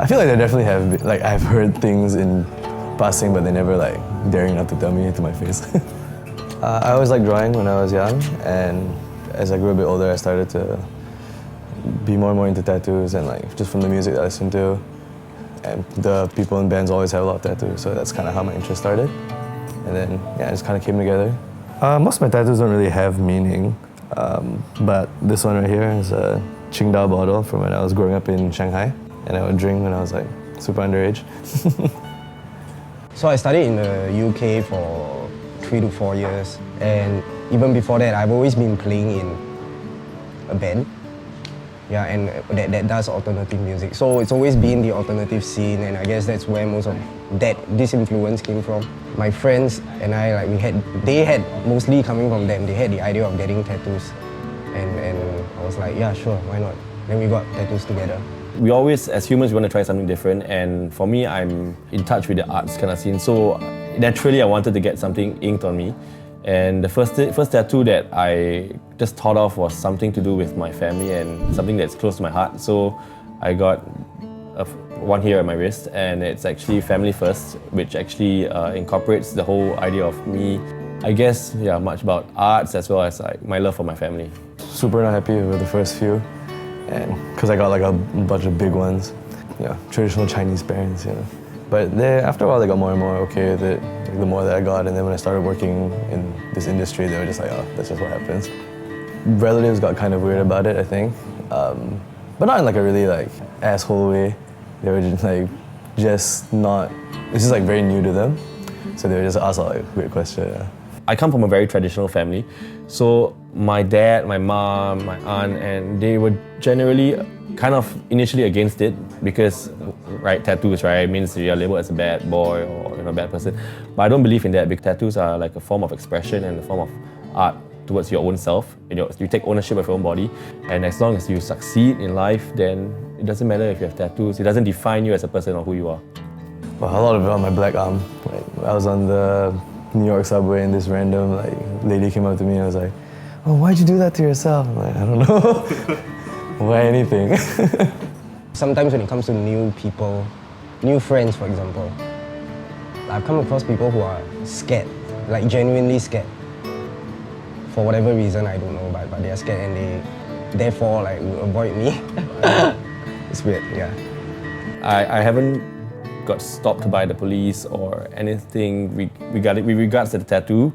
I feel like there definitely have, like I've heard things in passing, but they never like daring not to tell me to my face. I always liked drawing when I was young, and as I grew a bit older, I started to be more and more into tattoos, and like just from the music that I listened to, and the people in bands always have a lot of tattoos, so that's kind of how my interest started. And then yeah, it just kind of came together. Most of my tattoos don't really have meaning, but this one right here is a Qingdao bottle from when I was growing up in Shanghai, and I would drink when I was like super underage. So I studied in the UK for 3 to 4 years, and even before that, I've always been playing in a band. Yeah, and that does alternative music. So it's always been the alternative scene, and I guess that's where most of this influence came from. My friends and I, they had mostly coming from them. They had the idea of getting tattoos, and I was like, yeah, sure, why not? Then we got tattoos together. We always, as humans, we want to try something different, and for me, I'm in touch with the arts kind of scene. So naturally, I wanted to get something inked on me. And the first tattoo that I just thought of was something to do with my family and something that's close to my heart. So I got one here at my wrist, and it's actually Family First, which actually incorporates the whole idea of me, I guess, yeah, much about arts as well as like my love for my family. Super not happy with the first few, and because I got like a bunch of big ones, traditional Chinese parents, But after a while, they got more and more okay with it, like the more that I got. And then when I started working in this industry, they were just like, oh, that's just what happens. Relatives got kind of weird about it, I think. But not in like a really like asshole way. They were just not, it's just like very new to them. So they would just ask like weird questions. Yeah. I come from a very traditional family. So my dad, my mom, my aunt, and they were generally kind of initially against it because, right, tattoos, right, means you're labeled as a bad boy or a bad person. But I don't believe in that because tattoos are like a form of expression and a form of art towards your own self. You take ownership of your own body, and as long as you succeed in life, then it doesn't matter if you have tattoos. It doesn't define you as a person or who you are. Well, a lot of it on my black arm. Like, I was on the New York subway and this random lady came up to me and was like, "Oh, why'd you do that to yourself?" I'm like, "I don't know." Why anything? Sometimes when it comes to new people, new friends for example, I've come across people who are scared, like genuinely scared. For whatever reason, I don't know, but they're scared and they therefore like will avoid me. It's weird, yeah. I haven't got stopped by the police or anything with regards to the tattoo,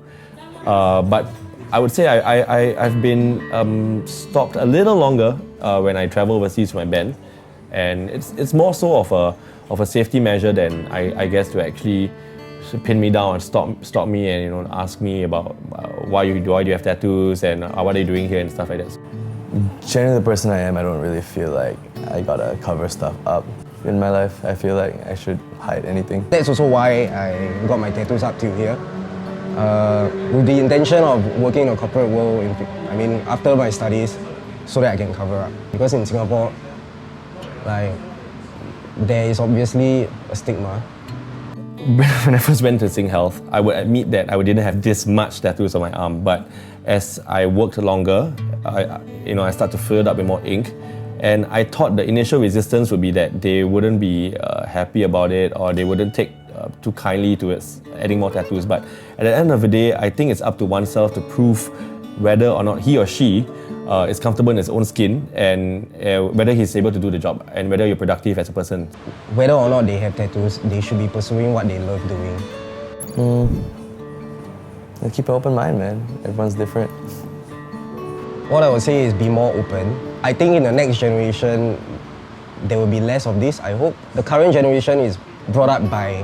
but I would say I've been stopped a little longer when I travel overseas with my band, and it's more so of a safety measure than I guess to actually pin me down and stop me and ask me about why do you have tattoos and what are you doing here and stuff like that. Generally, the person I am, I don't really feel like I gotta cover stuff up in my life. I feel like I should hide anything. That's also why I got my tattoos up till here. With the intention of working in a corporate world, after my studies, so that I can cover up. Because in Singapore, there is obviously a stigma. When I first went to Sing Health, I would admit that I didn't have this much tattoos on my arm, but as I worked longer, I started to fill it up with more ink. And I thought the initial resistance would be that they wouldn't be happy about it or they wouldn't take too kindly towards adding more tattoos. But at the end of the day, I think it's up to oneself to prove whether or not he or she is comfortable in his own skin and whether he's able to do the job and whether you're productive as a person. Whether or not they have tattoos, they should be pursuing what they love doing. Keep an open mind, man. Everyone's different. What I would say is be more open. I think in the next generation, there will be less of this, I hope. The current generation is brought up by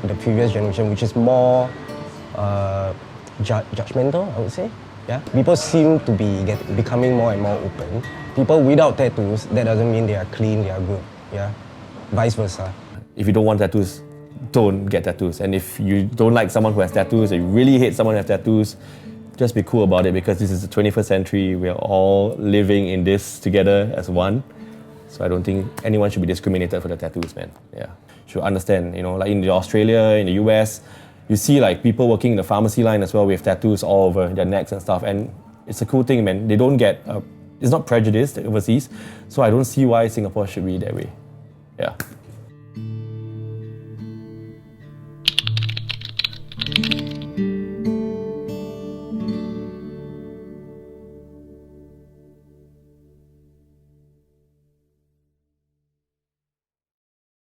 the previous generation, which is more judgmental, I would say. Yeah? People seem to be becoming more and more open. People without tattoos, that doesn't mean they are clean, they are good. Yeah? Vice versa. If you don't want tattoos, don't get tattoos. And if you don't like someone who has tattoos, or you really hate someone who has tattoos, just be cool about it because this is the 21st century. We are all living in this together as one. So I don't think anyone should be discriminated for the tattoos, man. Yeah, should understand. Like in Australia, in the US, you see like people working in the pharmacy line as well with tattoos all over their necks and stuff. And it's a cool thing, man. They don't get, it's not prejudiced overseas. So I don't see why Singapore should be that way. Yeah.